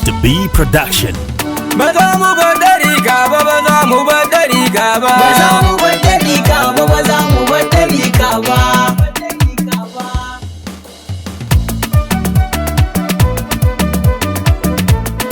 Mr. B Production. Ba za mu bar dariƙa ba, ba za mu bar dariƙa ba. Ba za mu bar dariƙa ba, ba za mu bar dariƙa ba.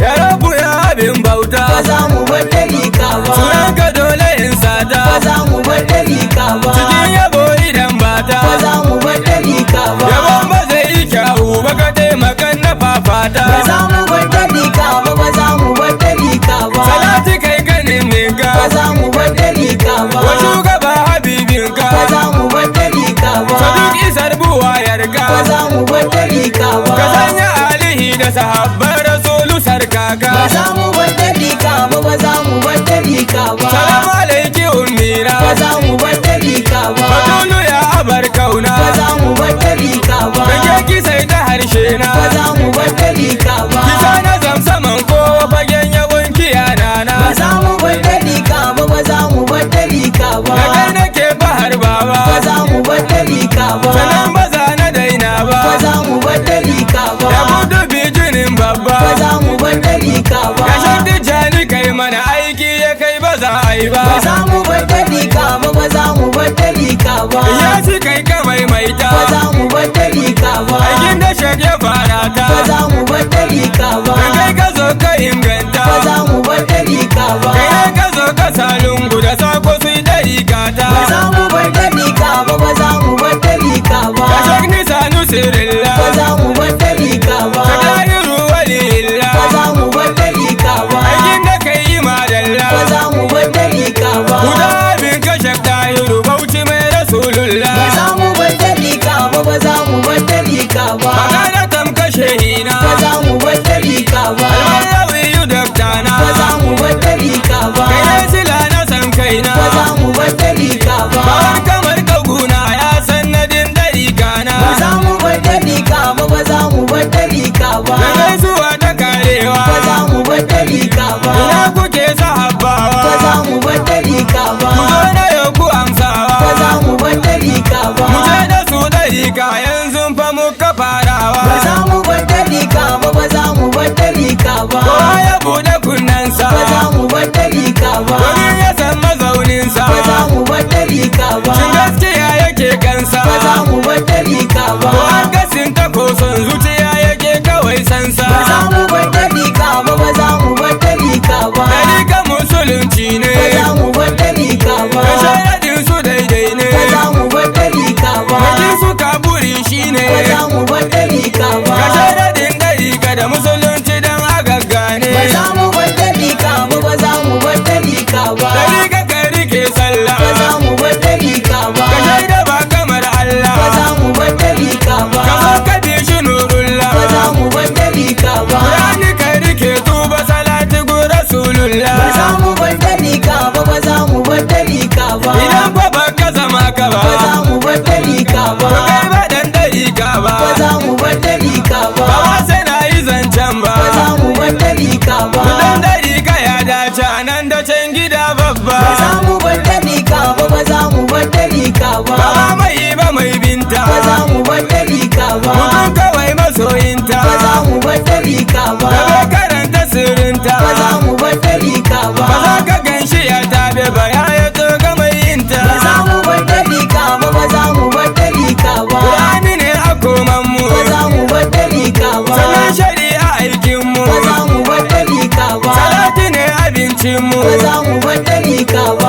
Ya rabu ya abin bauta. Ba za mu bar dariƙa ba. Sunanka dole in sata. Ba za mu bar dariƙa ba. Cikin yabo idan bata. Ba za mu bar dariƙa ba. Yabon ba zai yi kyawu ba, ka taimakan na fafata. Ba za mu bar dariƙa ba, ba za mu bar dariƙa ba. Salati kai ganin ninka. Ba za mu bar dariƙa ba. Wa shugaba habibinka. Ba za mu bar dariƙa ba. Saduk isar buwayarka. Ba za mu bar dariƙa ba. Ka sanya alihi da sahabban rasulu sarkaka. Ba za mu bar dariƙa ba, ba za mu bar dariƙa ba. Salamu alaiki ummira. Ba za mu bar dariƙa ba. Batulu ya abar kauna. Ba za mu bar dariƙa ba. Rage kisai ta harshe na. Ba za mu bar dariƙa ba. Kisa na zamsaman ko fagen yabon kiyana na. Ba za mu bar dariƙa ba, ba za mu bar dariƙa ba. Da kai nake bahar baba. Ba za mu bar dariƙa ba. Sanan ba za na daina ba. Ba za mu bar dariƙa ba. Ya gudu bijinin babba. Ba za mu bar dariƙa ba. Ya shaddi jani kai mana aiki ya kai ba za a yi ba. Ba za mu bar dariƙa ba, ba za mu bar dariƙa ba. Ya ci kai ka maimaita. Ba za mu bar dariƙa ba. Aikin da shage fara ta. Ba za mu bar dariƙa ba. Da kai ka zo ka inganta. Ba za mu bar dariƙa ba. Kai ne ka zo ka salungu da sako su yi dariƙa ta. Ba za mu bar dariƙa ba, ba za mu bar dariƙa ba. Ka shak nisa nusirilla. Ba za mu bar dariƙa ba. Ka dahiru waliyilla. Ba za mu bar dariƙa ba. Aikin da kai yi madalla. Ba za mu bar dariƙa ba. Kuda abin ka shak dahiru bauchi mai rasulullah. Ba za mu bar dariƙa ba, ba za mu bar dariƙa ba. Magana tam kashe hina. Ba za mu bar dariƙa ba. Alwayawi yu daktana. Ba za mu bar dariƙa ba. Kai ne sila na san kaina. Ba za mu bar dariƙa ba. Bawan kamar kaguna ya san nadin dariƙa na. Ba za mu bar dariƙa ba, ba za mu bar dariƙa ba. Da gaisuwa ta karewa. Ba za mu bar dariƙa ba. Ina kuke sahabbawa. Ba za mu bar dariƙa ba. Ku zo na yau ku amsawa. Ba za mu bar dariƙa ba. Mu je da su dariƙa yanzu fa muka farawa. Ba za mu bar dariƙa ba, ba za mu bar dariƙa ba. Kowa ya buɗe kunnensa. Ba za mu bar dariƙa ba. Domin ya san mazauninsa. Ba za mu bar dariƙa ba. Shin gaskiya yake kansa. Ba za mu bar dariƙa ba. Ko akasin ta ko son zuciya yake kawai sansa. Ba za mu bar dariƙa ba, ba za mu bar dariƙa ba. Dariƙa musulunci ne. Ba za mu bar dariƙa ba. Da sharaɗin su daidai ne. Ba za mu bar dariƙa ba. Wajen su kaburi shi ne. Ba za mu bar dariƙa ba. Ka sharaɗin dariƙa da musulunci don agaggane. Ba za mu bar dariƙa ba, ba za mu bar dariƙa ba. Dariƙa ka rike sallah. Ba za mu bar dariƙa ba. Ka shaida ba kamar Allah. Ba za mu bar dariƙa ba. Ka zo ka bi shi nurullah. Ba za mu bar dariƙa ba. Qur'ani ka rike tuba salati gu rasulullah. Ba za mu bar dariƙa ba, ba za mu bar dariƙa ba. Idan fa baka zama ka ba. Ba za mu bar dariƙa ba. To kai ba dan dariƙa ba. Ba za mu bar dariƙa ba. Ba ma sai na yi zancen ba. Ba za mu bar dariƙa ba. Dan dariƙa ya dace a nan da can gida babba. Ba za mu bar dariƙa ba, ba za mu bar dariƙa ba. Ba ma mai ba mai binta. Ba za mu bar dariƙa ba. Mutum kawai masoyinta. Ba za mu bar dariƙa ba. Da bai karanta sirrinta. Ba za mu bar dariƙa ba. Ba za ka gan shi ya tabe ba ya yi to ga mai yinta. Ba za mu bar dariƙa ba, ba za mu bar dariƙa ba. Qur'ani ne a koman mu. Ba za mu bar dariƙa ba. Sannan shari'a aikin mu. Ba za mu bar dariƙa ba. Salati ne abincin mu. Ba za mu bar dariƙa ba.